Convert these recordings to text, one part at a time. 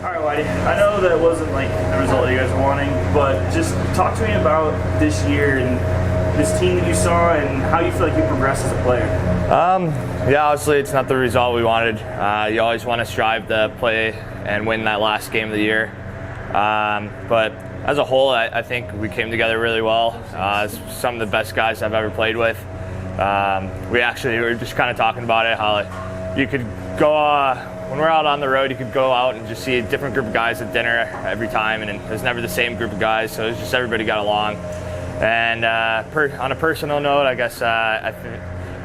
All right, Whitey. I know that wasn't like the result you guys were wanting, but just talk to me about this year and this team that you saw and how you feel like you progressed as a player. Yeah, obviously it's not the result we wanted. You always want to strive to play and win that last game of the year. But as a whole, I think we came together really well. Some of the best guys I've ever played with. We were just kind of talking about it, how you could go, when we're out on the road, you could go out and just see a different group of guys at dinner every time, and it was never the same group of guys, so it was just everybody got along. And on a personal note, I guess I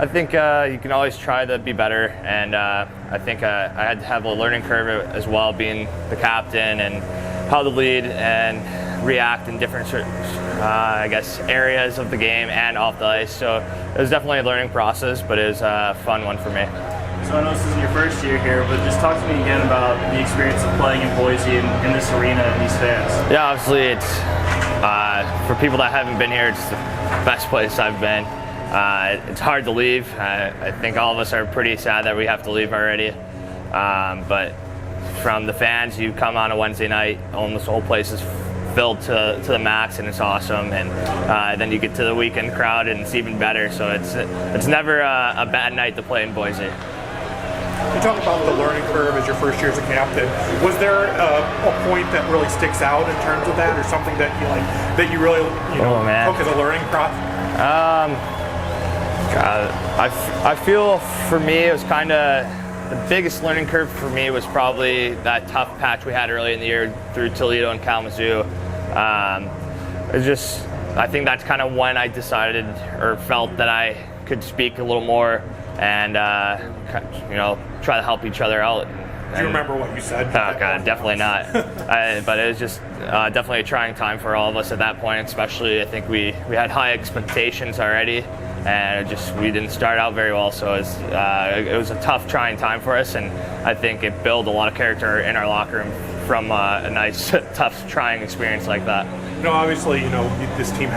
think you can always try to be better, and I think I had to have a learning curve as well, being the captain and how to lead and react in different I guess areas of the game and off the ice. So it was definitely a learning process, but it was a fun one for me. So I know this isn't your first year here, but just talk to me again about the experience of playing in Boise and in this arena and these fans. Yeah, obviously it's for people that haven't been here, it's the best place I've been. It's hard to leave. I think all of us are pretty sad that we have to leave already. But from the fans, you come on a Wednesday night, almost the whole place is filled to the max, and it's awesome. And then you get to the weekend crowd, and it's even better. So it's never a bad night to play in Boise. You talk about the learning curve as your first year as a captain. Was there a point that really sticks out in terms of that, or something that you really took as a learning process? God, I feel for me it was kind of the biggest learning curve for me was probably that tough patch we had early in the year through Toledo and Kalamazoo. It's just, I think that's kind of when I decided or felt that I could speak a little more and try to help each other out. Do you remember what you said? Oh God, definitely not. But it was just definitely a trying time for all of us at that point. Especially, I think we had high expectations already, and we didn't start out very well. So it was a tough, trying time for us, and I think it built a lot of character in our locker room from a nice, tough, trying experience like that. Obviously, this team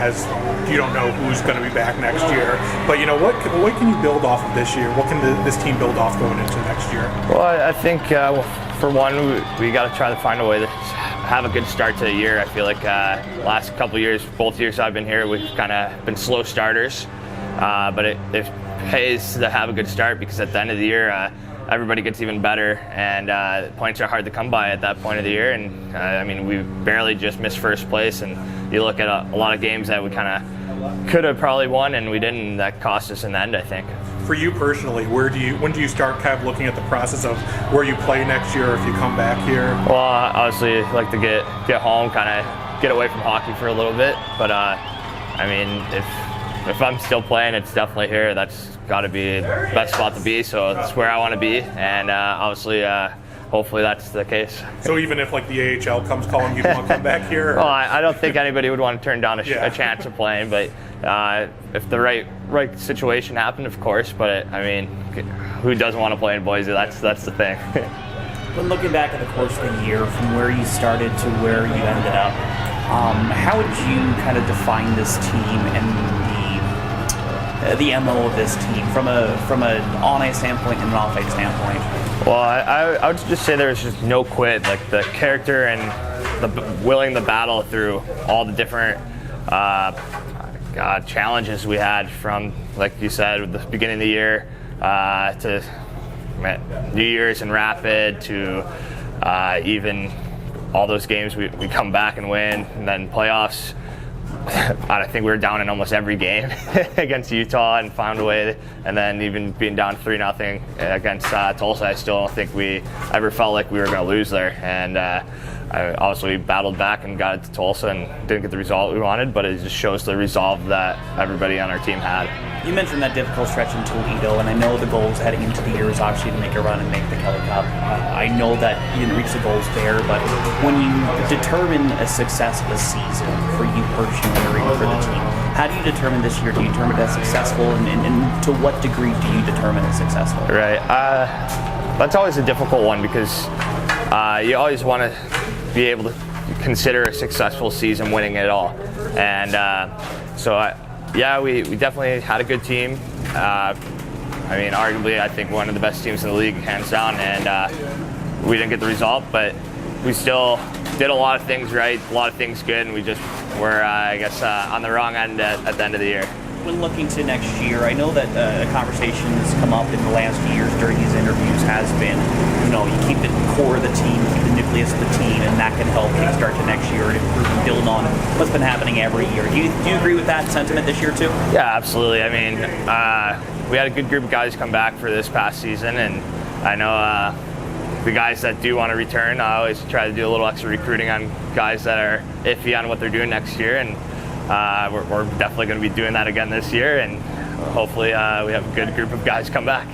you don't know who's going to be back next year, but what can you build off of this year? What can this team build off going into next year? Well, I think for one, we got to try to find a way to have a good start to the year. I feel like last couple of years, both years I've been here, we've kind of been slow starters, but it pays to have a good start, because at the end of the year, everybody gets even better, and points are hard to come by at that point of the year. And we barely just missed first place, and you look at a lot of games that we kind of could have probably won, and we didn't. And that cost us in the end, I think. For you personally, when do you start kind of looking at the process of where you play next year, if you come back here? Well, obviously, I'd like to get home, kind of get away from hockey for a little bit. But if I'm still playing, it's definitely here. That's got to be the best spot to be, so that's where I want to be, and obviously hopefully that's the case. So even if the AHL comes calling, you want to come back here? Well, I don't think anybody would want to turn down a chance of playing, but if the right situation happened, of course. But who doesn't want to play in Boise? That's the thing. When looking back at the course of the year, from where you started to where you ended up, how would you kind of define this team and the MO of this team from an on-ice standpoint and an off-ice standpoint? Well, I would just say there's just no quit. Like the character and the willing to battle through all the different challenges we had, from, like you said, at the beginning of the year to New Year's and Rapid to even all those games we come back and win, and then playoffs. I think we were down in almost every game against Utah and found a way, and then even being down 3-0 against Tulsa, I still don't think we ever felt like we were going to lose there. And obviously we battled back and got it to Tulsa and didn't get the result we wanted, but it just shows the resolve that everybody on our team had. You mentioned that difficult stretch in Toledo, and I know the goals heading into the year was obviously to make a run and make the Kelly Cup. I know that you didn't reach the goals there, but when you determine a success of a season for you personally or for the team, how do you determine this year? Do you determine it as successful, and to what degree do you determine it successful? Right. That's always a difficult one, because you always want to be able to consider a successful season winning it all. And we definitely had a good team. Arguably, I think one of the best teams in the league, hands down, and we didn't get the result, but we still did a lot of things right, a lot of things good, and we just were, I guess, on the wrong end at the end of the year. When looking to next year, I know that a conversation has come up in the last years during these interviews has been, you keep the core of the team, keep the nucleus of the team, and that can help kickstart to next year and improve and build on what's been happening every year. Do you agree with that sentiment this year too? Yeah, absolutely. I mean, we had a good group of guys come back for this past season, and I know the guys that do want to return, I always try to do a little extra recruiting on guys that are iffy on what they're doing next year, and we're definitely going to be doing that again this year, and hopefully we have a good group of guys come back.